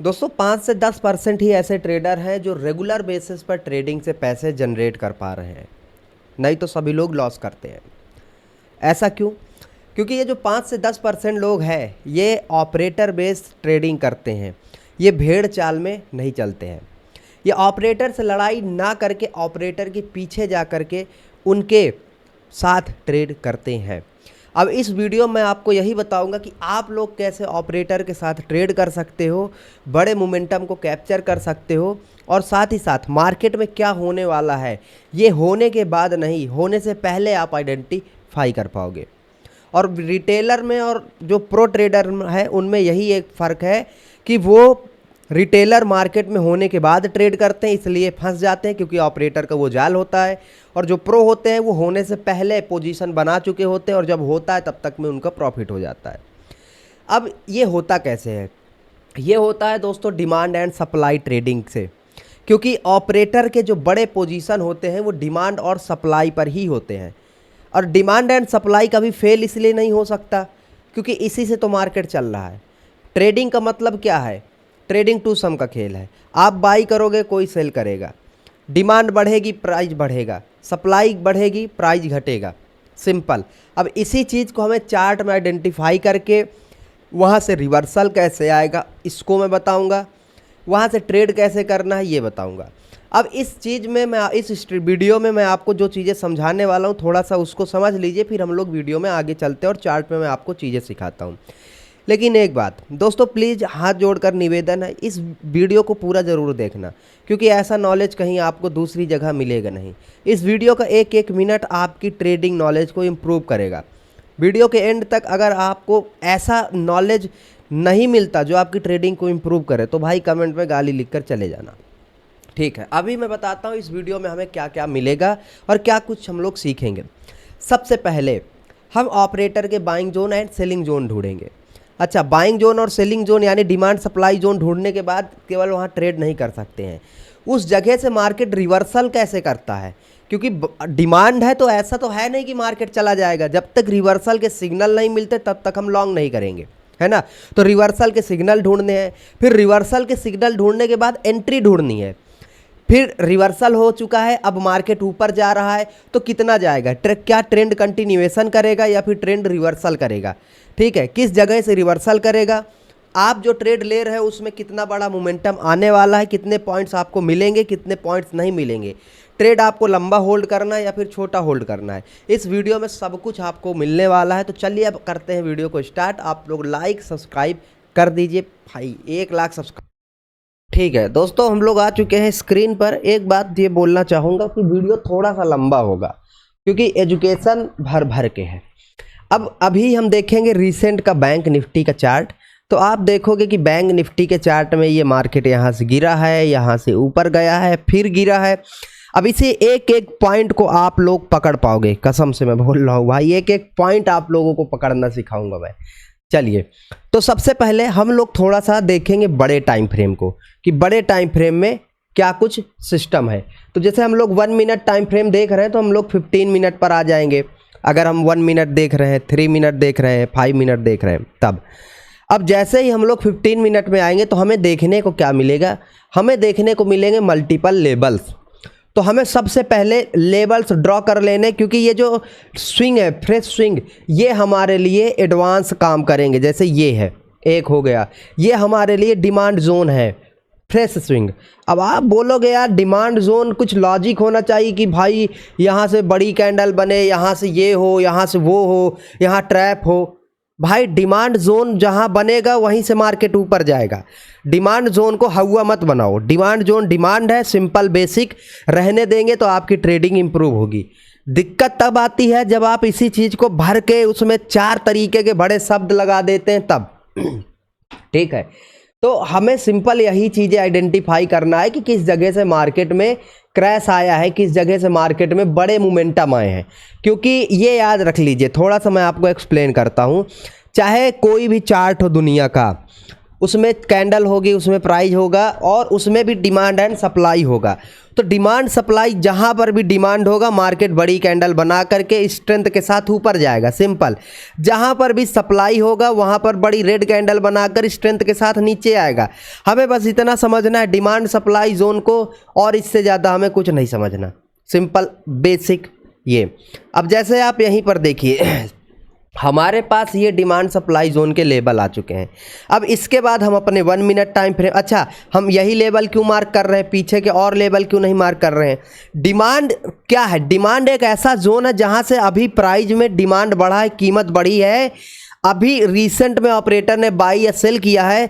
दोस्तों 5 से 10% ही ऐसे ट्रेडर हैं जो रेगुलर बेसिस पर ट्रेडिंग से पैसे जनरेट कर पा रहे हैं, नहीं तो सभी लोग लॉस करते हैं। ऐसा क्यों? क्योंकि ये जो 5 से 10% लोग हैं ये ऑपरेटर बेस्ड ट्रेडिंग करते हैं, ये भेड़ चाल में नहीं चलते हैं। ये ऑपरेटर से लड़ाई ना करके ऑपरेटर के पीछे जा कर के उनके साथ ट्रेड करते हैं। अब इस वीडियो में आपको यही बताऊंगा कि आप लोग कैसे ऑपरेटर के साथ ट्रेड कर सकते हो, बड़े मोमेंटम को कैप्चर कर सकते हो और साथ ही साथ मार्केट में क्या होने वाला है ये होने के बाद नहीं, होने से पहले आप आइडेंटिफाई कर पाओगे। और रिटेलर में और जो प्रो ट्रेडर है उनमें यही एक फ़र्क है कि वो रिटेलर मार्केट में होने के बाद ट्रेड करते हैं, इसलिए फंस जाते हैं क्योंकि ऑपरेटर का वो जाल होता है। और जो प्रो होते हैं वो होने से पहले पोजीशन बना चुके होते हैं और जब होता है तब तक में उनका प्रॉफिट हो जाता है। अब ये होता कैसे है? ये होता है दोस्तों डिमांड एंड सप्लाई ट्रेडिंग से, क्योंकि ऑपरेटर के जो बड़े पोजीशन होते हैं वो डिमांड और सप्लाई पर ही होते हैं। और डिमांड एंड सप्लाई कभी फेल इसलिए नहीं हो सकता क्योंकि इसी से तो मार्केट चल रहा है। ट्रेडिंग का मतलब क्या है? ट्रेडिंग टू सम का खेल है। आप बाई करोगे, कोई सेल करेगा, डिमांड बढ़ेगी, प्राइस बढ़ेगा, सप्लाई बढ़ेगी, प्राइस घटेगा, सिंपल। अब इसी चीज़ को हमें चार्ट में आइडेंटिफाई करके वहाँ से रिवर्सल कैसे आएगा इसको मैं बताऊँगा, वहाँ से ट्रेड कैसे करना है ये बताऊँगा। अब इस चीज़ में मैं इस वीडियो में मैं आपको जो चीज़ें समझाने वाला हूँ थोड़ा सा उसको समझ लीजिए, फिर हम लोग वीडियो में आगे चलते हैं और चार्ट में मैं आपको चीज़ें सिखाता हूँ। लेकिन एक बात दोस्तों, प्लीज़ हाथ जोड़कर निवेदन है, इस वीडियो को पूरा ज़रूर देखना क्योंकि ऐसा नॉलेज कहीं आपको दूसरी जगह मिलेगा नहीं। इस वीडियो का एक एक मिनट आपकी ट्रेडिंग नॉलेज को इम्प्रूव करेगा। वीडियो के एंड तक अगर आपको ऐसा नॉलेज नहीं मिलता जो आपकी ट्रेडिंग को इम्प्रूव करे तो भाई कमेंट में गाली लिख कर चले जाना, ठीक है। अभी मैं बताता हूँ इस वीडियो में हमें क्या क्या मिलेगा और क्या कुछ हम लोग सीखेंगे। सबसे पहले हम ऑपरेटर के buying zone and selling zone ढूंढेंगे। अच्छा, बाइंग जोन और सेलिंग जोन यानी डिमांड सप्लाई जोन ढूंढने के बाद केवल वहाँ ट्रेड नहीं कर सकते हैं, उस जगह से मार्केट रिवर्सल कैसे करता है, क्योंकि डिमांड है तो ऐसा तो है नहीं कि मार्केट चला जाएगा। जब तक रिवर्सल के सिग्नल नहीं मिलते तब तक हम लॉन्ग नहीं करेंगे, है ना। तो रिवर्सल के सिग्नल ढूंढने हैं, फिर रिवर्सल के सिग्नल ढूंढने के बाद एंट्री ढूंढनी है। फिर रिवर्सल हो चुका है, अब मार्केट ऊपर जा रहा है तो कितना जाएगा, क्या ट्रेंड कंटिन्यूएशन करेगा या फिर ट्रेंड रिवर्सल करेगा, ठीक है। किस जगह से रिवर्सल करेगा, आप जो ट्रेड ले रहे हो उसमें कितना बड़ा मोमेंटम आने वाला है, कितने पॉइंट्स आपको मिलेंगे, कितने पॉइंट्स नहीं मिलेंगे, ट्रेड आपको लंबा होल्ड करना है या फिर छोटा होल्ड करना है। इस वीडियो में सब कुछ आपको मिलने वाला है। तो चलिए अब करते हैं वीडियो को स्टार्ट। आप लोग लाइक सब्सक्राइब कर दीजिए भाई, 1 लाख सब्सक्राइब, ठीक है। दोस्तों हम लोग आ चुके हैं स्क्रीन पर। एक बात ये बोलना चाहूँगा कि वीडियो थोड़ा सा लंबा होगा क्योंकि एजुकेशन भर भर के है। अब अभी हम देखेंगे रिसेंट का बैंक निफ्टी का चार्ट। तो आप देखोगे कि बैंक निफ्टी के चार्ट में ये मार्केट यहाँ से गिरा है, यहाँ से ऊपर गया है, फिर गिरा है। अब इसे एक एक पॉइंट को आप लोग पकड़ पाओगे, कसम से मैं बोल रहा हूँ भाई, एक एक पॉइंट आप लोगों को पकड़ना सिखाऊंगा मैं। चलिए, तो सबसे पहले हम लोग थोड़ा सा देखेंगे बड़े टाइम फ्रेम को कि बड़े टाइम फ्रेम में क्या कुछ सिस्टम है। तो जैसे हम लोग 1 मिनट टाइम फ्रेम देख रहे हैं तो हम लोग 15 मिनट पर आ जाएंगे। अगर हम 1 मिनट देख रहे हैं, 3 मिनट देख रहे हैं, 5 मिनट देख रहे हैं तब। अब जैसे ही हम लोग 15 मिनट में आएंगे तो हमें देखने को क्या मिलेगा, हमें देखने को मिलेंगे मल्टीपल लेबल्स। तो हमें सबसे पहले लेवल्स ड्रॉ कर लेने, क्योंकि ये जो स्विंग है, फ्रेश स्विंग, ये हमारे लिए एडवांस काम करेंगे। जैसे ये है, एक हो गया, ये हमारे लिए डिमांड जोन है, फ्रेश स्विंग। अब आप बोलोगे यार डिमांड जोन कुछ लॉजिक होना चाहिए कि भाई यहाँ से बड़ी कैंडल बने, यहाँ से ये हो, यहाँ से वो हो, यहाँ ट्रैप हो। भाई डिमांड जोन जहाँ बनेगा वहीं से मार्केट ऊपर जाएगा। डिमांड जोन को हवा मत बनाओ। डिमांड जोन डिमांड है, सिंपल बेसिक रहने देंगे तो आपकी ट्रेडिंग इंप्रूव होगी। दिक्कत तब आती है जब आप इसी चीज़ को भर के उसमें 4 तरीके के बड़े शब्द लगा देते हैं तब, ठीक है। तो हमें सिंपल यही चीज़ें आइडेंटिफाई करना है कि किस जगह से मार्केट में क्रैश आया है, किस जगह से मार्केट में बड़े मोमेंटम आए हैं। क्योंकि ये याद रख लीजिए, थोड़ा सा मैं आपको एक्सप्लेन करता हूँ। चाहे कोई भी चार्ट हो दुनिया का, उसमें कैंडल होगी, उसमें प्राइस होगा और उसमें भी डिमांड एंड सप्लाई होगा। तो डिमांड सप्लाई जहां पर भी डिमांड होगा मार्केट बड़ी कैंडल बना करके स्ट्रेंथ के साथ ऊपर जाएगा, सिंपल। जहां पर भी सप्लाई होगा वहां पर बड़ी रेड कैंडल बनाकर स्ट्रेंथ के साथ नीचे आएगा। हमें बस इतना समझना है डिमांड सप्लाई जोन को, और इससे ज़्यादा हमें कुछ नहीं समझना, सिंपल बेसिक ये। अब जैसे आप यहीं पर देखिए हमारे पास ये डिमांड सप्लाई जोन के लेवल आ चुके हैं। अब इसके बाद हम अपने 1 मिनट टाइम फ्रेम, अच्छा हम यही लेवल क्यों मार्क कर रहे हैं, पीछे के और लेवल क्यों नहीं मार्क कर रहे हैं? डिमांड क्या है? डिमांड एक ऐसा जोन है जहां से अभी प्राइस में डिमांड बढ़ा है, कीमत बढ़ी है, अभी रिसेंट में ऑपरेटर ने बाई या सेल किया है,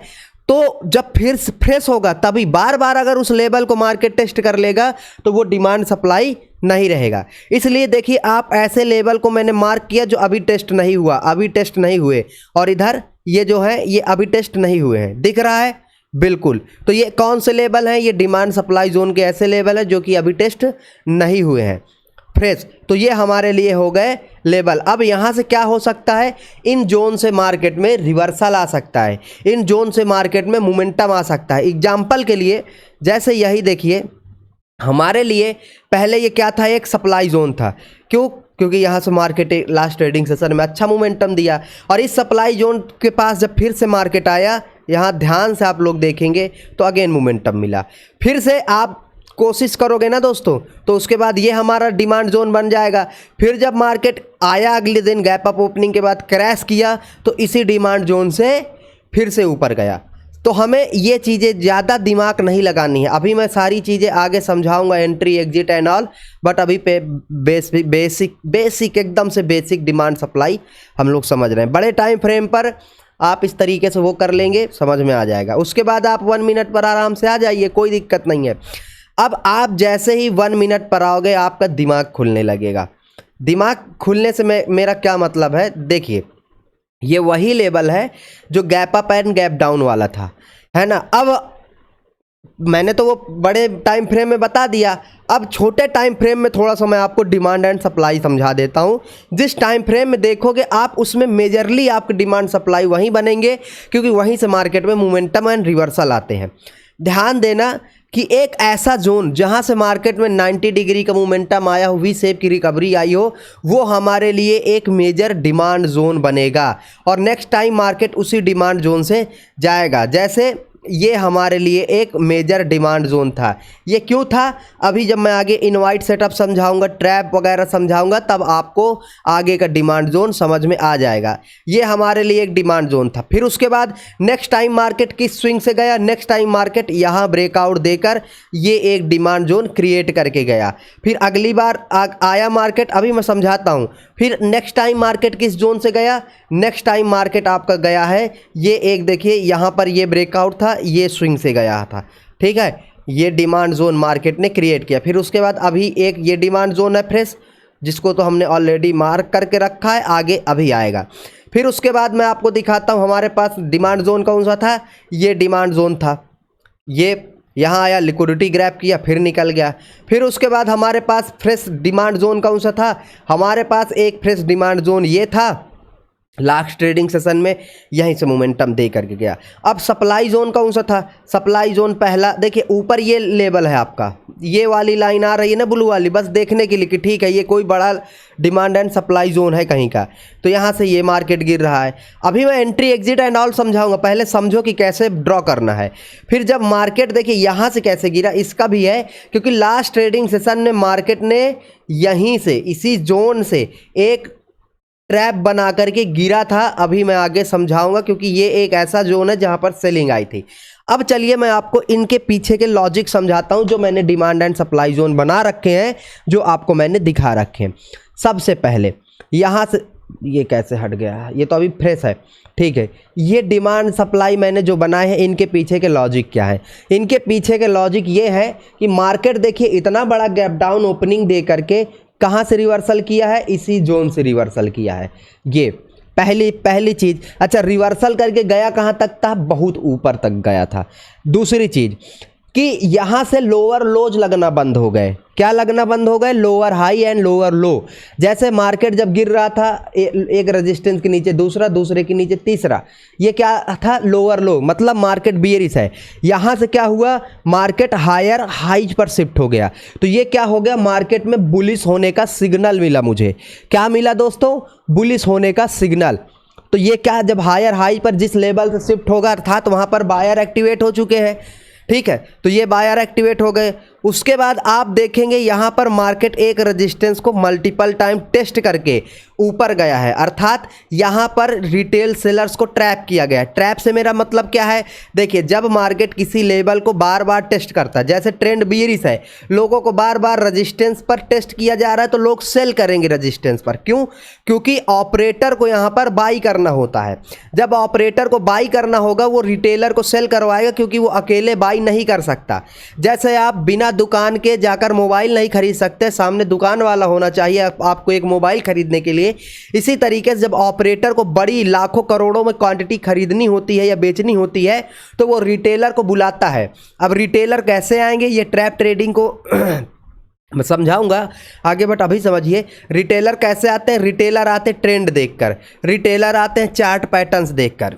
तो जब फिर फ्रेश होगा तभी बार बार अगर उस लेवल को मार्केट टेस्ट कर लेगा तो वो डिमांड सप्लाई नहीं रहेगा। इसलिए देखिए आप ऐसे लेवल को मैंने मार्क किया जो अभी टेस्ट नहीं हुआ, अभी टेस्ट नहीं हुए, और इधर ये जो है ये अभी टेस्ट नहीं हुए हैं, दिख रहा है बिल्कुल। तो ये कौन से लेवल हैं? ये डिमांड सप्लाई जोन के ऐसे लेवल है जो कि अभी टेस्ट नहीं हुए हैं फ्रेश। तो ये हमारे लिए हो गए लेवल। अब यहाँ से क्या हो सकता है? इन जोन से मार्केट में रिवर्सल आ सकता है, इन जोन से मार्केट में मोमेंटम आ सकता है। एग्जाम्पल के लिए जैसे यही देखिए हमारे लिए पहले ये क्या था? एक सप्लाई जोन था। क्यों? क्योंकि यहाँ से मार्केट लास्ट ट्रेडिंग सेशन में अच्छा मोमेंटम दिया, और इस सप्लाई जोन के पास जब फिर से मार्केट आया, यहाँ ध्यान से आप लोग देखेंगे तो अगेन मोमेंटम मिला। फिर से आप कोशिश करोगे ना दोस्तों तो उसके बाद ये हमारा डिमांड जोन बन जाएगा। फिर जब मार्केट आया अगले दिन गैप अप ओपनिंग के बाद क्रैश किया तो इसी डिमांड जोन से फिर से ऊपर गया। तो हमें ये चीज़ें ज़्यादा दिमाग नहीं लगानी है। अभी मैं सारी चीज़ें आगे समझाऊंगा, entry exit and all, but अभी पे बेसिक एकदम से बेसिक डिमांड सप्लाई हम लोग समझ रहे हैं। बड़े टाइम फ्रेम पर आप इस तरीके से वो कर लेंगे, समझ में आ जाएगा। उसके बाद आप 1 मिनट पर आराम से आ जाइए, कोई दिक्कत नहीं है। अब आप जैसे ही 1 मिनट पर आओगे आपका दिमाग खुलने लगेगा। दिमाग खुलने से मेरा क्या मतलब है? देखिए ये वही लेवल है जो gap up and gap down वाला था, है ना। अब मैंने तो वो बड़े टाइम फ्रेम में बता दिया, अब छोटे टाइम फ्रेम में थोड़ा सा मैं आपको डिमांड एंड सप्लाई समझा देता हूँ। जिस टाइम फ्रेम में देखोगे आप उसमें मेजरली आपके डिमांड सप्लाई वहीं बनेंगे, क्योंकि वहीं से मार्केट में मोमेंटम एंड रिवर्सल आते हैं। ध्यान देना कि एक ऐसा जोन जहां से मार्केट में 90 डिग्री का मोमेंटम आया हो, वी शेप की रिकवरी आई हो, वो हमारे लिए एक मेजर डिमांड जोन बनेगा, और नेक्स्ट टाइम मार्केट उसी डिमांड जोन से जाएगा। जैसे ये हमारे लिए एक मेजर डिमांड जोन था। ये क्यों था? अभी जब मैं आगे इनवाइट सेटअप समझाऊंगा, ट्रैप वगैरह समझाऊंगा, तब आपको आगे का डिमांड जोन समझ में आ जाएगा। ये हमारे लिए एक डिमांड जोन था। फिर उसके बाद नेक्स्ट टाइम मार्केट किस स्विंग से गया? नेक्स्ट टाइम मार्केट यहाँ ब्रेकआउट देकर ये एक डिमांड जोन क्रिएट करके गया। फिर अगली बार आया मार्केट, अभी मैं समझाता हूँ। फिर नेक्स्ट टाइम मार्केट किस जोन से गया? नेक्स्ट टाइम मार्केट आपका गया है ये एक, देखिए यहाँ पर ये ब्रेकआउट था, ये स्विंग से गया था, ठीक है। ये डिमांड जोन मार्केट ने क्रिएट किया। फिर उसके बाद अभी एक ये डिमांड जोन है फ्रेश, जिसको तो हमने ऑलरेडी मार्क करके रखा है, आगे अभी आएगा। फिर उसके बाद मैं आपको दिखाता हूँ हमारे पास डिमांड जोन कौन सा था। ये डिमांड जोन था, ये यहाँ आया, लिक्विडिटी ग्रैब किया, फिर निकल गया। फिर उसके बाद हमारे पास फ्रेश डिमांड जोन कौन सा था? हमारे पास एक फ्रेश डिमांड जोन ये था, लास्ट ट्रेडिंग सेशन में यहीं से मोमेंटम दे करके गया। अब सप्लाई जोन कौन सा था? सप्लाई जोन पहला, देखिए ऊपर ये लेवल है आपका, ये वाली लाइन आ रही है ना ब्लू वाली, बस देखने के लिए कि ठीक है ये कोई बड़ा डिमांड एंड सप्लाई जोन है कहीं का। तो यहाँ से ये मार्केट गिर रहा है। अभी मैं एंट्री एग्जिट एंड ऑल समझाऊंगा, पहले समझो कि कैसे ड्रॉ करना है। फिर जब मार्केट देखिए यहाँ से कैसे गिरा, इसका भी है, क्योंकि लास्ट ट्रेडिंग सेशन में मार्केट ने यहीं से इसी जोन से एक ट्रैप बना करके गिरा था। अभी मैं आगे समझाऊंगा, क्योंकि ये एक ऐसा जोन है जहां पर सेलिंग आई थी। अब चलिए मैं आपको इनके पीछे के लॉजिक समझाता हूं, जो मैंने डिमांड एंड सप्लाई जोन बना रखे हैं, जो आपको मैंने दिखा रखे हैं। सबसे पहले यहां से ये कैसे हट गया, ये तो अभी फ्रेश है, ठीक है। ये डिमांड सप्लाई मैंने जो बनाए हैं, इनके पीछे के लॉजिक क्या है? इनके पीछे के लॉजिक ये है कि मार्केट देखिए इतना बड़ा गैप डाउन ओपनिंग दे करके कहाँ से रिवर्सल किया है? इसी जोन से रिवर्सल किया है। ये पहली चीज़। अच्छा, रिवर्सल करके गया कहाँ तक था? बहुत ऊपर तक गया था। दूसरी चीज़, कि यहां से लोअर लोज लगना बंद हो गए। क्या लगना बंद हो गए? लोअर हाई एंड लोअर लो। जैसे मार्केट जब गिर रहा था एक रेजिस्टेंस के नीचे दूसरा, दूसरे के नीचे तीसरा, ये क्या था? लोअर लो, मतलब मार्केट बियरिश है। यहां से क्या हुआ? मार्केट हायर हाइज पर शिफ्ट हो गया। तो ये क्या हो गया? मार्केट में बुलिश होने का सिग्नल मिला मुझे। क्या मिला दोस्तों? बुलिश होने का सिग्नल। तो ये क्या, जब हायर हाई पर जिस लेवल से शिफ्ट होगा अर्थात वहां पर बायर एक्टिवेट हो चुके हैं। ठीक है, तो ये बायर एक्टिवेट हो गए। उसके बाद आप देखेंगे यहां पर मार्केट एक रेजिस्टेंस को मल्टीपल टाइम टेस्ट करके ऊपर गया है, अर्थात यहां पर रिटेल सेलर्स को ट्रैप किया गया है। ट्रैप से मेरा मतलब क्या है? देखिए, जब मार्केट किसी लेवल को बार बार टेस्ट करता है, जैसे ट्रेंड बियरिश है, लोगों को बार बार रेजिस्टेंस पर टेस्ट किया जा रहा है, तो लोग सेल करेंगे रेजिस्टेंस पर। क्यों? क्योंकि ऑपरेटर को यहां पर बाई करना होता है। जब ऑपरेटर को बाई करना होगा, वो रिटेलर को सेल करवाएगा, क्योंकि वो अकेले बाई नहीं कर सकता। जैसे आप बिना दुकान के जाकर मोबाइल नहीं खरीद सकते, सामने दुकान वाला होना चाहिए आपको एक मोबाइल खरीदने के लिए। इसी तरीके से जब ऑपरेटर को बड़ी लाखों करोड़ों में क्वांटिटी खरीदनी होती है या बेचनी होती है, तो वो रिटेलर को बुलाता है। अब रिटेलर कैसे आएंगे? ये ट्रैप ट्रेडिंग को मैं समझाऊंगा आगे, बट अभी समझिए रिटेलर कैसे आते हैं। रिटेलर आते हैं ट्रेंड देखकर, रिटेलर आते हैं चार्ट पैटर्न्स देखकर।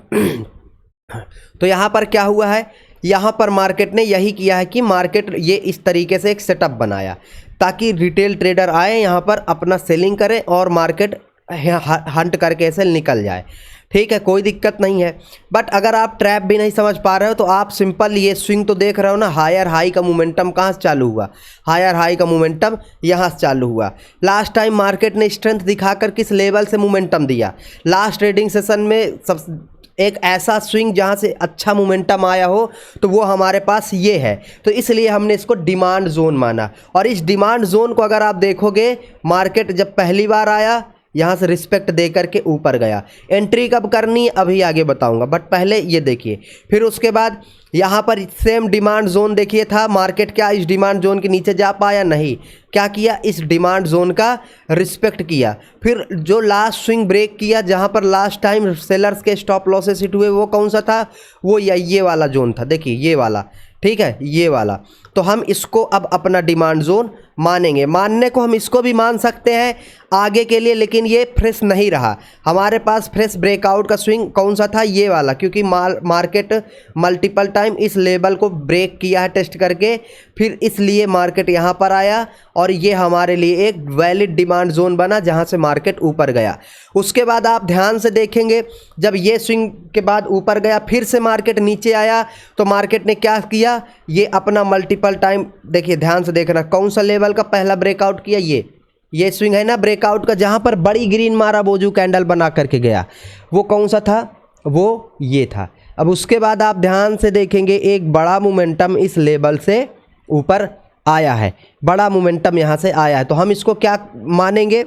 तो यहाँ पर क्या हुआ है? यहाँ पर मार्केट ने यही किया है कि मार्केट ये इस तरीके से एक सेटअप बनाया ताकि रिटेल ट्रेडर आए यहाँ पर अपना सेलिंग करें और मार्केट हंट करके ऐसे निकल जाए। ठीक है, कोई दिक्कत नहीं है। बट अगर आप ट्रैप भी नहीं समझ पा रहे हो तो आप सिंपल ये स्विंग तो देख रहे हो ना, हायर हाई का मोमेंटम कहाँ से चालू हुआ? हायर हाई का मोमेंटम यहाँ से चालू हुआ। लास्ट टाइम मार्केट ने स्ट्रेंथ दिखाकर किस लेवल से मोमेंटम दिया? लास्ट ट्रेडिंग सेशन में सब एक ऐसा स्विंग जहां से अच्छा मोमेंटम आया हो, तो वो हमारे पास ये है। तो इसलिए हमने इसको डिमांड जोन माना। और इस डिमांड जोन को अगर आप देखोगे, मार्केट जब पहली बार आया यहाँ से रिस्पेक्ट दे करके ऊपर गया। एंट्री कब करनी अभी आगे बताऊंगा, बट पहले ये देखिए। फिर उसके बाद यहाँ पर सेम डिमांड जोन देखिए था, मार्केट क्या इस डिमांड जोन के नीचे जा पाया? नहीं। क्या किया? इस डिमांड जोन का रिस्पेक्ट किया। फिर जो लास्ट स्विंग ब्रेक किया, जहाँ पर लास्ट टाइम सेलर्स के स्टॉप लॉसेस हिट हुए, वो कौन सा था? वो ये वाला जोन था। देखिए ये वाला, ठीक है, ये वाला। तो हम इसको अब अपना डिमांड जोन मानेंगे। मानने को हम इसको भी मान सकते हैं आगे के लिए, लेकिन ये फ्रेश नहीं रहा हमारे पास। फ्रेश ब्रेकआउट का स्विंग कौन सा था? ये वाला, क्योंकि मार्केट मल्टीपल टाइम इस लेवल को ब्रेक किया है टेस्ट करके, फिर इसलिए मार्केट यहाँ पर आया और ये हमारे लिए एक वैलिड डिमांड जोन बना जहाँ से मार्केट ऊपर गया। उसके बाद आप ध्यान से देखेंगे, जब ये स्विंग के बाद ऊपर गया, फिर से मार्केट नीचे आया, तो मार्केट ने क्या किया? ये अपना मल्टीपल टाइम, देखिए ध्यान से देखना, कौन सा लेवल का पहला ब्रेकआउट किया? ये स्विंग है ना ब्रेकआउट का, जहां पर बड़ी ग्रीन मारा बोजू कैंडल बना करके गया, वो कौन सा था? वो ये था। अब उसके बाद आप ध्यान से देखेंगे, एक बड़ा मोमेंटम इस लेवल से ऊपर आया है, बड़ा मोमेंटम यहाँ से आया है। तो हम इसको क्या मानेंगे?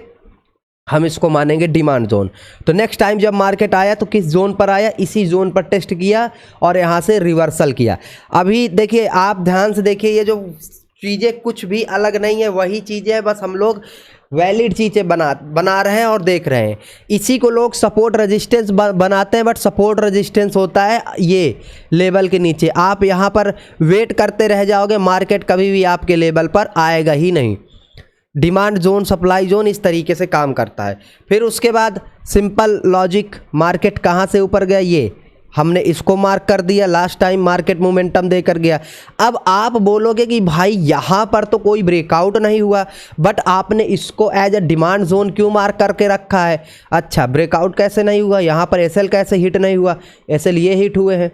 हम इसको मानेंगे डिमांड जोन। तो नेक्स्ट टाइम जब मार्केट आया तो किस जोन पर आया? इसी जोन पर टेस्ट किया और यहाँ से रिवर्सल किया। अभी देखिए, आप ध्यान से देखिए, ये जो चीज़ें कुछ भी अलग नहीं है, वही चीज़ें हैं, बस हम लोग वैलिड चीज़ें बना रहे हैं और देख रहे हैं। इसी को लोग सपोर्ट रेजिस्टेंस बनाते हैं, बट सपोर्ट रेजिस्टेंस होता है ये लेवल के नीचे। आप यहाँ पर वेट करते रह जाओगे, मार्केट कभी भी आपके लेवल पर आएगा ही नहीं। डिमांड जोन, सप्लाई जोन इस तरीके से काम करता है। फिर उसके बाद सिंपल लॉजिक, मार्केट कहाँ से ऊपर गया? ये हमने इसको मार्क कर दिया, लास्ट टाइम मार्केट मोमेंटम देकर गया। अब आप बोलोगे कि भाई यहाँ पर तो कोई ब्रेकआउट नहीं हुआ, बट आपने इसको एज अ डिमांड जोन क्यों मार्क करके रखा है? अच्छा, ब्रेकआउट कैसे नहीं हुआ? यहाँ पर एसएल कैसे हिट नहीं हुआ? एसएल ये हिट हुए हैं।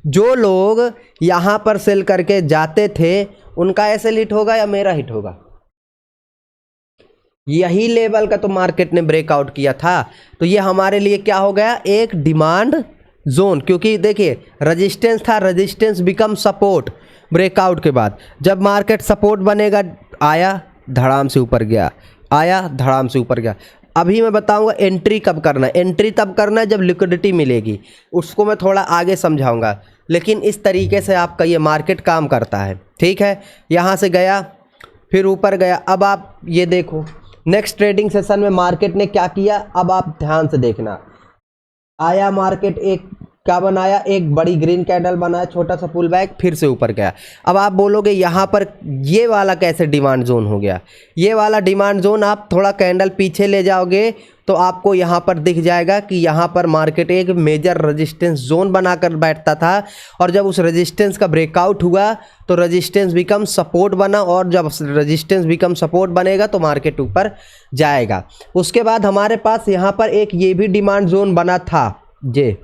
जो लोग यहाँ पर सेल करके जाते थे, उनका एसएल हिट होगा या मेरा हिट होगा? यही लेवल का तो मार्केट ने ब्रेकआउट किया था। तो ये हमारे लिए क्या हो गया? एक डिमांड जोन। क्योंकि देखिए रेजिस्टेंस था, रेजिस्टेंस बिकम सपोर्ट ब्रेकआउट के बाद। जब मार्केट सपोर्ट बनेगा, आया धड़ाम से ऊपर गया, आया धड़ाम से ऊपर गया। अभी मैं बताऊंगा एंट्री कब करना है। एंट्री तब करना है जब लिक्विडिटी मिलेगी, उसको मैं थोड़ा आगे समझाऊंगा। लेकिन इस तरीके से आपका ये मार्केट काम करता है। ठीक है, यहाँ से गया, फिर ऊपर गया। अब आप ये देखो, नेक्स्ट ट्रेडिंग सेशन में मार्केट ने क्या किया, अब आप ध्यान से देखना। आया मार्केट एक क्या बनाया, एक बड़ी ग्रीन कैंडल बनाया, छोटा सा पुल बैक, फिर से ऊपर गया। अब आप बोलोगे यहाँ पर ये वाला कैसे डिमांड जोन हो गया। ये वाला डिमांड जोन आप थोड़ा कैंडल पीछे ले जाओगे तो आपको यहाँ पर दिख जाएगा कि यहाँ पर मार्केट एक मेजर रेजिस्टेंस जोन बनाकर बैठता था, और जब उस रेजिस्टेंस का ब्रेकआउट हुआ तो रेजिस्टेंस बिकम सपोर्ट बना, और जब रेजिस्टेंस बिकम सपोर्ट बनेगा तो मार्केट ऊपर जाएगा। उसके बाद हमारे पास यहाँ पर एक ये भी डिमांड जोन बना था, ये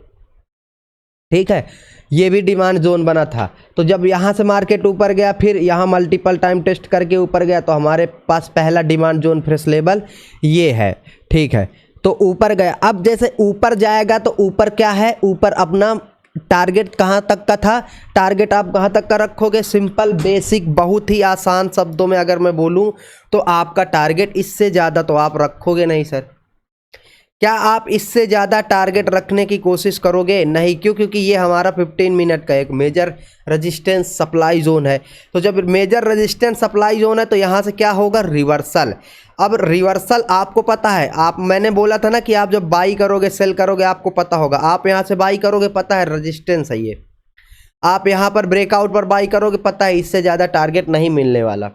ठीक है, ये भी डिमांड जोन बना था। तो जब यहाँ से मार्केट ऊपर गया, फिर यहाँ मल्टीपल टाइम टेस्ट करके ऊपर गया, तो हमारे पास पहला डिमांड जोन फ्रेश लेवल ये है, ठीक है। तो ऊपर गया, अब जैसे ऊपर जाएगा तो ऊपर क्या है, ऊपर अपना टारगेट कहाँ तक का था, टारगेट आप कहाँ तक का रखोगे, सिंपल बेसिक बहुत ही आसान शब्दों में अगर मैं बोलूँ तो आपका टारगेट इससे ज़्यादा तो आप रखोगे नहीं सर। क्या आप इससे ज़्यादा टारगेट रखने की कोशिश करोगे? नहीं। क्यों? क्योंकि ये हमारा 15 मिनट का एक मेजर रेजिस्टेंस सप्लाई जोन है। तो जब मेजर रेजिस्टेंस सप्लाई जोन है तो यहाँ से क्या होगा, रिवर्सल। अब रिवर्सल आपको पता है, मैंने बोला था ना कि आप जब बाई करोगे सेल करोगे आपको पता होगा। आप यहाँ से बाई करोगे, पता है रेजिस्टेंस है ये, आप यहाँ पर ब्रेकआउट पर बाई करोगे, पता है इससे ज़्यादा टारगेट नहीं मिलने वाला,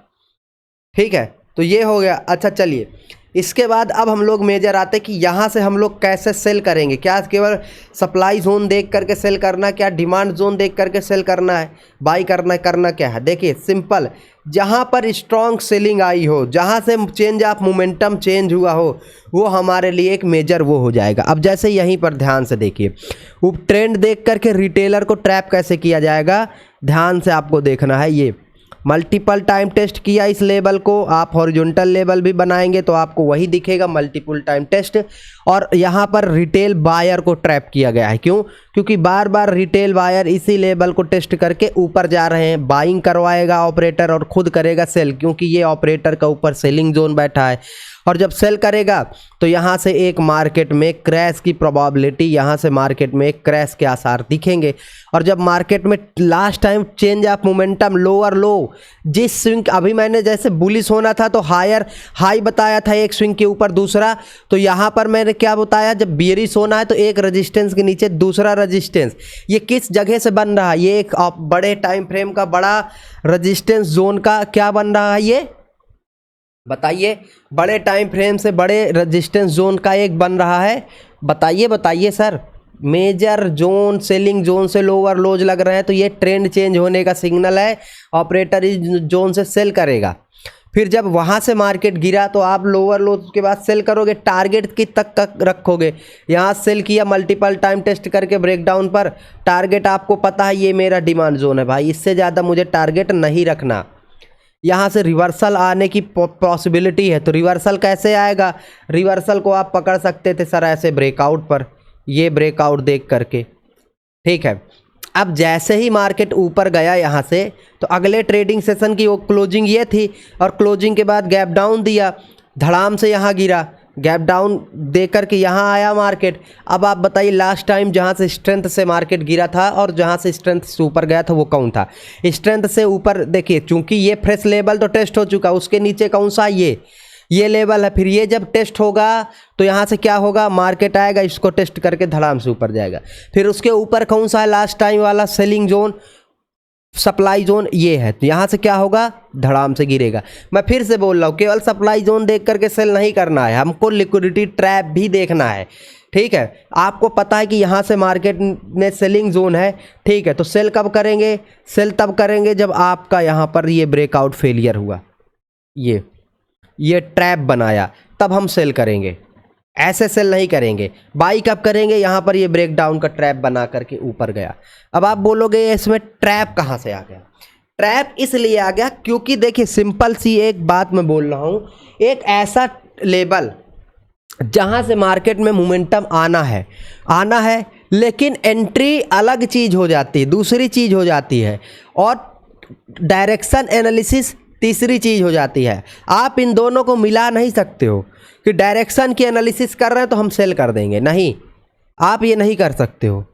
ठीक है। तो ये हो गया। अच्छा चलिए, इसके बाद अब हम लोग मेजर आते कि यहाँ से हम लोग कैसे सेल करेंगे। क्या केवल सप्लाई जोन देख करके सेल करना, क्या डिमांड जोन देख करके सेल करना है, बाई करना क्या है। देखिए सिंपल, जहाँ पर स्ट्रॉन्ग सेलिंग आई हो, जहाँ से चेंज ऑफ मोमेंटम चेंज हुआ हो, वो हमारे लिए एक मेजर वो हो जाएगा। अब जैसे यहीं पर ध्यान से देखिए, वो ट्रेंड देख करके रिटेलर को ट्रैप कैसे किया जाएगा, ध्यान से आपको देखना है। ये मल्टीपल टाइम टेस्ट किया इस लेवल को, आप हॉरिजॉन्टल लेवल भी बनाएंगे तो आपको वही दिखेगा, मल्टीपल टाइम टेस्ट। और यहाँ पर रिटेल बायर को ट्रैप किया गया है। क्यों? क्योंकि बार बार रिटेल बायर इसी लेवल को टेस्ट करके ऊपर जा रहे हैं। बाइंग करवाएगा ऑपरेटर और खुद करेगा सेल, क्योंकि ये ऑपरेटर का ऊपर सेलिंग जोन बैठा है। और जब सेल करेगा तो यहाँ से एक मार्केट में क्रैश की प्रोबेबिलिटी, यहाँ से मार्केट में एक क्रैश के आसार दिखेंगे। और जब मार्केट में last time change of momentum lower लो, जिस स्विंग अभी मैंने जैसे बुलिश होना था तो हायर हाई बताया था एक स्विंग के ऊपर दूसरा, तो यहाँ पर मैंने क्या बताया, जब बियरिश होना है तो एक रेजिस्टेंस के नीचे दूसरा रेजिस्टेंस। ये किस जगह से बन रहा है, ये एक बड़े टाइम फ्रेम का बड़ा रेजिस्टेंस जोन का क्या बन रहा है, ये बताइए। बड़े टाइम फ्रेम से बड़े रेजिस्टेंस जोन का एक बन रहा है, बताइए sir. Major zone selling zone से लोअर लोज लग रहे हैं तो ये ट्रेंड चेंज होने का सिग्नल है, ऑपरेटर इस जोन से सेल करेगा। फिर जब वहाँ से मार्केट गिरा तो आप लोअर लोज के बाद सेल करोगे, टारगेट की तक रखोगे। यहाँ सेल किया मल्टीपल टाइम टेस्ट करके ब्रेकडाउन पर, टारगेट आपको पता है ये मेरा डिमांड जोन है भाई, इससे ज़्यादा मुझे टारगेट नहीं रखना। यहाँ से रिवर्सल आने की पॉसिबिलिटी है, तो रिवर्सल कैसे आएगा, रिवर्सल को आप पकड़ सकते थे सर ऐसे ब्रेकआउट पर, ये ब्रेकआउट देख करके, ठीक है। अब जैसे ही मार्केट ऊपर गया यहाँ से, तो अगले ट्रेडिंग सेशन की वो क्लोजिंग ये थी, और क्लोजिंग के बाद गैप डाउन दिया, धड़ाम से यहाँ गिरा, गैप डाउन दे करके यहाँ आया मार्केट। अब आप बताइए लास्ट टाइम जहाँ से स्ट्रेंथ से मार्केट गिरा था और जहाँ से स्ट्रेंथ से ऊपर गया था वो कौन था, स्ट्रेंथ से ऊपर देखिए, चूंकि ये फ्रेश लेवल तो टेस्ट हो चुका, उसके नीचे कौन सा ये लेवल है। फिर ये जब टेस्ट होगा तो यहाँ से क्या होगा, मार्केट आएगा, इसको टेस्ट करके धड़ाम से ऊपर जाएगा। फिर उसके ऊपर कौन सा है, लास्ट टाइम वाला सेलिंग जोन सप्लाई जोन ये है, तो यहाँ से क्या होगा, धड़ाम से गिरेगा। मैं फिर से बोल रहा हूँ, केवल सप्लाई जोन देख करके सेल नहीं करना है, हमको लिक्विडिटी ट्रैप भी देखना है, ठीक है। आपको पता है कि यहाँ से मार्केट में सेलिंग जोन है, ठीक है। तो सेल कब करेंगे, सेल तब करेंगे जब आपका यहाँ पर ये ब्रेकआउट फेलियर हुआ, ये ट्रैप बनाया, तब हम सेल करेंगे, ऐसे सेल नहीं करेंगे। बाई कब करेंगे, यहाँ पर ये ब्रेकडाउन का ट्रैप बना करके ऊपर गया। अब आप बोलोगे इसमें ट्रैप कहाँ से आ गया, ट्रैप इसलिए आ गया क्योंकि देखिए सिंपल सी एक बात मैं बोल रहा हूँ, एक ऐसा लेवल जहाँ से मार्केट में मोमेंटम आना है, लेकिन एंट्री अलग चीज़ हो जाती है, दूसरी चीज़ हो जाती है, और डायरेक्शन एनालिसिस तीसरी चीज़ हो जाती है। आप इन दोनों को मिला नहीं सकते हो कि डायरेक्शन की एनालिसिस कर रहे हैं तो हम सेल कर देंगे, नहीं, आप ये नहीं कर सकते हो।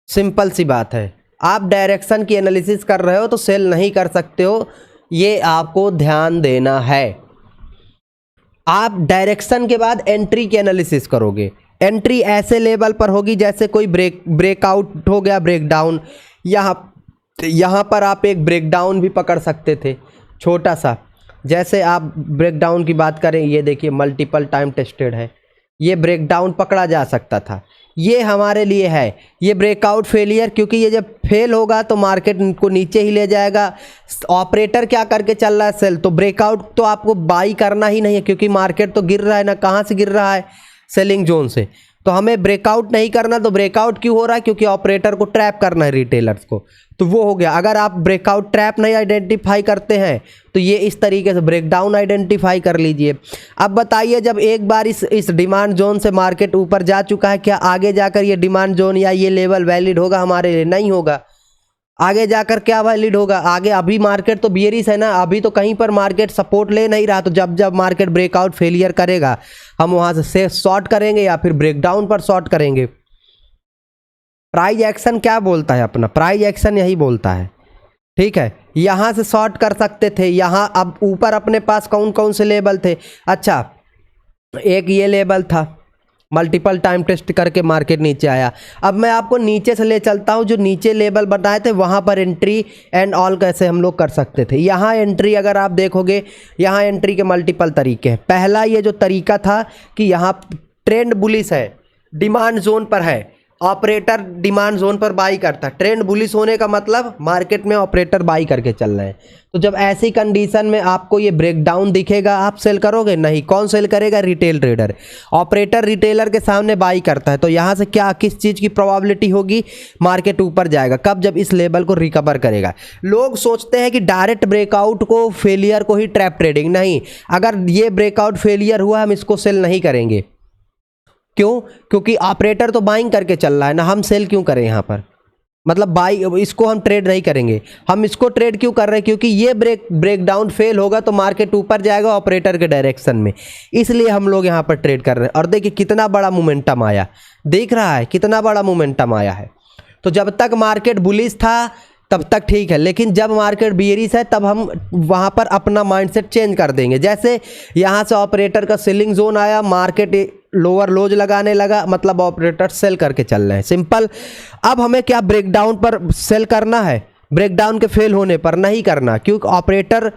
सिंपल सी बात है, आप डायरेक्शन की एनालिसिस कर रहे हो तो सेल नहीं कर सकते हो, ये आपको ध्यान देना है। आप डायरेक्शन के बाद एंट्री की एनालिसिस करोगे, एंट्री ऐसे लेवल पर होगी जैसे कोई ब्रेकआउट हो गया, ब्रेकडाउन। यहाँ पर आप एक ब्रेकडाउन भी पकड़ सकते थे छोटा सा। जैसे आप ब्रेकडाउन की बात करें, ये देखिए मल्टीपल टाइम टेस्टेड है, ये ब्रेकडाउन पकड़ा जा सकता था। ये हमारे लिए है ये ब्रेकआउट फेलियर, क्योंकि ये जब फेल होगा तो मार्केट को नीचे ही ले जाएगा। ऑपरेटर क्या करके चल रहा है? सेल। तो ब्रेकआउट तो आपको बाई करना ही नहीं है, क्योंकि मार्केट तो गिर रहा है ना, कहाँ से गिर रहा है? सेलिंग जोन से। तो हमें ब्रेकआउट नहीं करना। तो ब्रेकआउट क्यों हो रहा है? क्योंकि ऑपरेटर को ट्रैप करना है, रिटेलर्स को। तो वो हो गया। अगर आप ब्रेकआउट ट्रैप नहीं आइडेंटिफाई करते हैं तो ये इस तरीके से ब्रेकडाउन आइडेंटिफाई कर लीजिए। अब बताइए, जब एक बार इस डिमांड जोन से मार्केट ऊपर जा चुका है, क्या आगे जाकर ये डिमांड जोन या ये लेवल वैलिड होगा हमारे लिए? नहीं होगा। आगे जाकर क्या वैलिड होगा? आगे अभी मार्केट तो बियरिश है ना, अभी तो कहीं पर मार्केट सपोर्ट ले नहीं रहा। तो जब मार्केट ब्रेकआउट फेलियर करेगा, हम वहां से शॉर्ट करेंगे या फिर ब्रेकडाउन पर शॉर्ट करेंगे। प्राइस एक्शन क्या बोलता है अपना? प्राइस एक्शन यही बोलता है, ठीक है। यहां से शॉर्ट कर सकते थे। यहां अब ऊपर अपने पास कौन कौन से लेवल थे? अच्छा, एक ये लेवल था, मल्टीपल टाइम टेस्ट करके मार्केट नीचे आया। अब मैं आपको नीचे से ले चलता हूं, जो नीचे लेवल बनाए थे वहां पर एंट्री एंड ऑल कैसे हम लोग कर सकते थे। यहाँ एंट्री अगर आप देखोगे, यहाँ एंट्री के मल्टीपल तरीके हैं। पहला ये जो तरीका था कि यहाँ ट्रेंड बुलिश है, डिमांड जोन पर है, ऑपरेटर डिमांड जोन पर बाई करता है। ट्रेंड बुलिश होने का मतलब मार्केट में ऑपरेटर बाई करके चल रहे हैं। तो जब ऐसी कंडीशन में आपको ये ब्रेकडाउन दिखेगा, आप सेल करोगे? नहीं। कौन सेल करेगा? Retail trader. ऑपरेटर रिटेलर के सामने बाई करता है, तो यहाँ से क्या, किस चीज़ की प्रोबेबिलिटी होगी? मार्केट ऊपर जाएगा। कब? जब इस लेवल को रिकवर करेगा। लोग सोचते हैं कि डायरेक्ट ब्रेकआउट को, फेलियर को ही ट्रैप ट्रेडिंग। नहीं, अगर ये ब्रेकआउट फेलियर हुआ, हम इसको सेल नहीं करेंगे। क्यों? क्योंकि ऑपरेटर तो बाइंग करके चल रहा है ना, हम सेल क्यों करें यहाँ पर? मतलब बाई, इसको हम ट्रेड नहीं करेंगे। हम इसको ट्रेड क्यों कर रहे हैं? क्योंकि ये ब्रेकडाउन फेल होगा तो मार्केट ऊपर जाएगा ऑपरेटर के डायरेक्शन में, इसलिए हम लोग यहाँ पर ट्रेड कर रहे हैं। और देखिए कितना बड़ा मोमेंटम आया, देख रहा है कितना बड़ा मोमेंटम आया है। तो जब तक मार्केट बुलिश था तब तक ठीक है, लेकिन जब मार्केट बियरिश है तब हम वहाँ पर अपना माइंडसेट चेंज कर देंगे। जैसे यहाँ से ऑपरेटर का सेलिंग जोन आया, मार्केट लोअर लोज लगाने लगा, मतलब ऑपरेटर सेल करके चल रहे हैं। सिंपल। अब हमें क्या ब्रेकडाउन पर सेल करना है? ब्रेकडाउन के फेल होने पर नहीं करना, क्योंकि ऑपरेटर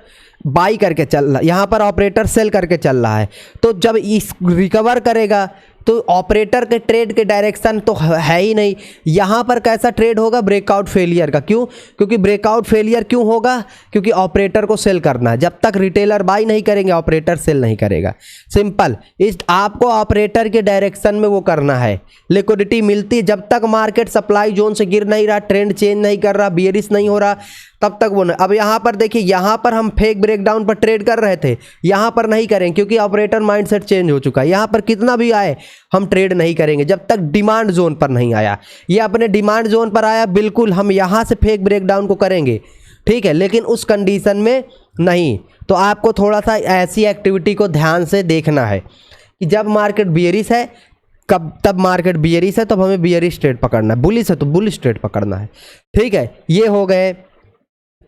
बाई करके चल रहा है, यहाँ पर ऑपरेटर सेल करके चल रहा है। तो जब इस रिकवर करेगा तो ऑपरेटर के ट्रेड के डायरेक्शन तो है ही नहीं। यहाँ पर कैसा ट्रेड होगा? ब्रेकआउट फेलियर का। क्यों? क्योंकि ब्रेकआउट फेलियर क्यों होगा? क्योंकि ऑपरेटर को सेल करना है। जब तक रिटेलर बाई नहीं करेंगे, ऑपरेटर सेल नहीं करेगा। सिंपल। इस आपको ऑपरेटर के डायरेक्शन में वो करना है। लिक्विडिटी मिलती है जब तक मार्केट सप्लाई जोन से गिर नहीं रहा, ट्रेंड चेंज नहीं कर रहा, बियरिश नहीं हो रहा, तब तक वो नहीं। अब यहाँ पर देखिए, यहाँ पर हम फेक ब्रेकडाउन पर ट्रेड कर रहे थे, यहाँ पर नहीं करेंगे क्योंकि ऑपरेटर माइंडसेट चेंज हो चुका है। यहाँ पर कितना भी आए हम ट्रेड नहीं करेंगे जब तक डिमांड जोन पर नहीं आया। ये अपने डिमांड जोन पर आया, बिल्कुल हम यहाँ से फेक ब्रेकडाउन को करेंगे, ठीक है, लेकिन उस कंडीशन में नहीं। तो आपको थोड़ा सा ऐसी एक्टिविटी को ध्यान से देखना है कि जब मार्केट बियरिश है, तब मार्केट बियरिश है, तब हमें बियरिश ट्रेड पकड़ना है। बुलिश है तो बुलिश ट्रेड पकड़ना है, ठीक है। ये हो गए।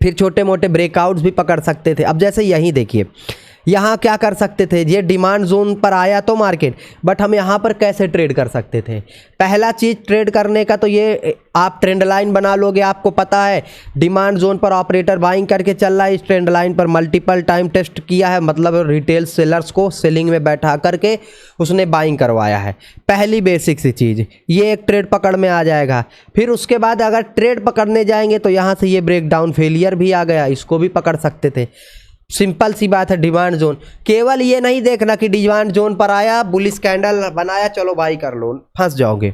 फिर छोटे मोटे ब्रेकआउट्स भी पकड़ सकते थे। अब जैसे यहीं देखिए, यहाँ क्या कर सकते थे? ये डिमांड जोन पर आया तो मार्केट, बट हम यहाँ पर कैसे ट्रेड कर सकते थे? पहला चीज़ ट्रेड करने का तो ये, आप ट्रेंड लाइन बना लोगे। आपको पता है डिमांड जोन पर ऑपरेटर बाइंग करके चल रहा है, इस ट्रेंड लाइन पर मल्टीपल टाइम टेस्ट किया है, मतलब रिटेल सेलर्स को सेलिंग में बैठा करके उसने बाइंग करवाया है। पहली बेसिक सी चीज़, ये एक ट्रेड पकड़ में आ जाएगा। फिर उसके बाद अगर ट्रेड पकड़ने जाएंगे तो यहाँ से ये ब्रेकडाउन फेलियर भी आ गया, इसको भी पकड़ सकते थे। सिंपल सी बात है। डिमांड जोन, केवल ये नहीं देखना कि डिमांड जोन पर आया, बुलिश कैंडल बनाया, चलो बाई कर लो, फंस जाओगे।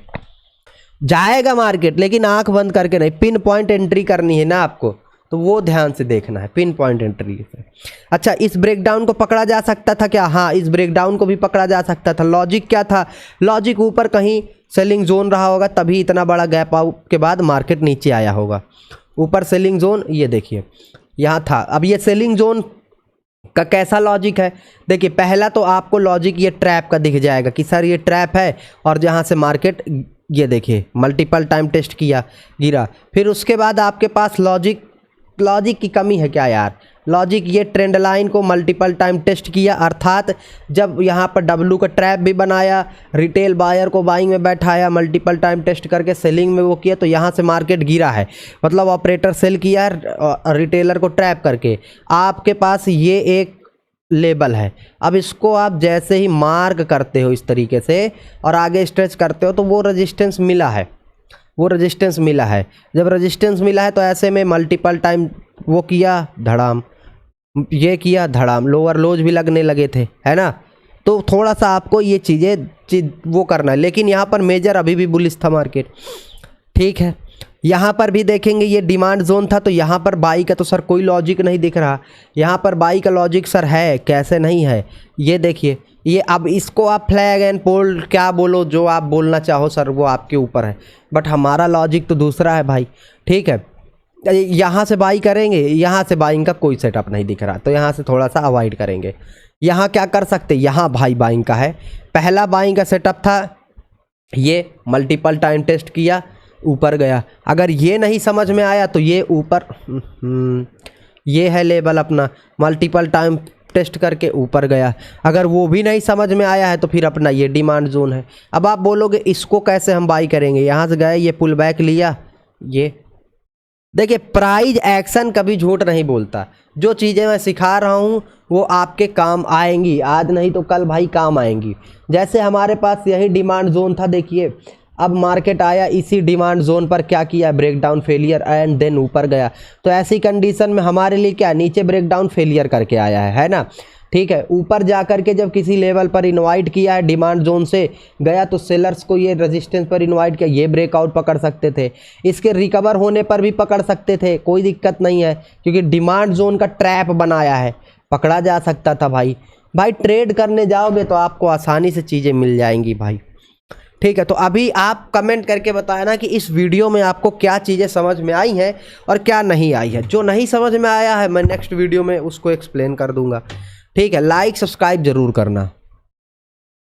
जाएगा मार्केट, लेकिन आंख बंद करके नहीं, पिन पॉइंट एंट्री करनी है ना आपको, तो वो ध्यान से देखना है, पिन पॉइंट एंट्री से। अच्छा, इस ब्रेकडाउन को पकड़ा जा सकता था क्या? हाँ, इस ब्रेकडाउन को भी पकड़ा जा सकता था। लॉजिक क्या था? लॉजिक ऊपर कहीं सेलिंग जोन रहा होगा, तभी इतना बड़ा गैप आउट के बाद मार्केट नीचे आया होगा। ऊपर सेलिंग जोन, ये देखिए यहाँ था। अब ये सेलिंग जोन का कैसा लॉजिक है? देखिए, पहला तो आपको लॉजिक ये ट्रैप का दिख जाएगा कि सर ये ट्रैप है, और जहाँ से मार्केट, ये देखिए मल्टीपल टाइम टेस्ट किया, गिरा। फिर उसके बाद आपके पास लॉजिक की कमी है क्या यार? लॉजिक ये ट्रेंड लाइन को मल्टीपल टाइम टेस्ट किया, अर्थात जब यहाँ पर डब्लू का ट्रैप भी बनाया, रिटेल बायर को बाइंग में बैठाया, मल्टीपल टाइम टेस्ट करके सेलिंग में वो किया, तो यहाँ से मार्केट गिरा है, मतलब ऑपरेटर सेल किया रिटेलर को ट्रैप करके। आपके पास ये एक लेबल है, अब इसको आप जैसे ही मार्क करते हो इस तरीके से और आगे स्ट्रेच करते हो तो वो रेजिस्टेंस मिला है, वो रेजिस्टेंस मिला है। जब रेजिस्टेंस मिला है तो ऐसे में मल्टीपल टाइम वो किया धड़ाम, ये किया धड़ाम, लोअर लोज भी लगने लगे थे, है ना। तो थोड़ा सा आपको ये चीज़ें वो करना है, लेकिन यहाँ पर मेजर अभी भी बुलिश था मार्केट, ठीक है। यहाँ पर भी देखेंगे ये डिमांड जोन था, तो यहाँ पर बाई का तो सर कोई लॉजिक नहीं दिख रहा। यहाँ पर बाई का लॉजिक सर है, कैसे नहीं है, ये देखिए ये। अब इसको आप फ्लैग एंड पोल क्या बोलो, जो आप बोलना चाहो सर वो आपके ऊपर है, बट हमारा लॉजिक तो दूसरा है भाई, ठीक है। यहाँ से बाई करेंगे, यहाँ से बाइंग का कोई सेटअप नहीं दिख रहा, तो यहाँ से थोड़ा सा अवॉइड करेंगे। यहाँ क्या कर सकते, यहाँ भाई बाइंग का है, पहला बाइंग का सेटअप था, ये मल्टीपल टाइम टेस्ट किया, ऊपर गया। अगर ये नहीं समझ में आया तो ये ऊपर ये है लेवल अपना, मल्टीपल टाइम टेस्ट करके ऊपर गया। अगर वो भी नहीं समझ में आया है तो फिर अपना ये डिमांड जोन है। अब आप बोलोगे इसको कैसे हम बाई करेंगे, यहाँ से गए, ये पुल बैक लिया, ये देखिए प्राइज एक्शन कभी झूठ नहीं बोलता। जो चीज़ें मैं सिखा रहा हूँ वो आपके काम आएंगी, आज नहीं तो कल भाई काम आएंगी। जैसे हमारे पास यही डिमांड जोन था, देखिए अब मार्केट आया इसी डिमांड जोन पर, क्या किया, ब्रेकडाउन फेलियर एंड देन ऊपर गया। तो ऐसी कंडीशन में हमारे लिए क्या, नीचे ब्रेकडाउन फेलियर करके आया है ना, ठीक है। ऊपर जा कर के जब किसी लेवल पर इनवाइट किया है, डिमांड जोन से गया, तो सेलर्स को ये रेजिस्टेंस पर इनवाइट किया, ये ब्रेकआउट पकड़ सकते थे, इसके रिकवर होने पर भी पकड़ सकते थे, कोई दिक्कत नहीं है, क्योंकि डिमांड जोन का ट्रैप बनाया है, पकड़ा जा सकता था भाई। ट्रेड करने जाओगे तो आपको आसानी से चीज़ें मिल जाएंगी भाई, ठीक है। तो अभी आप कमेंट करके बताया ना कि इस वीडियो में आपको क्या चीज़ें समझ में आई हैं और क्या नहीं आई है। जो नहीं समझ में आया है मैं नेक्स्ट वीडियो में उसको एक्सप्लेन कर दूंगा, ठीक है। लाइक सब्सक्राइब ज़रूर करना।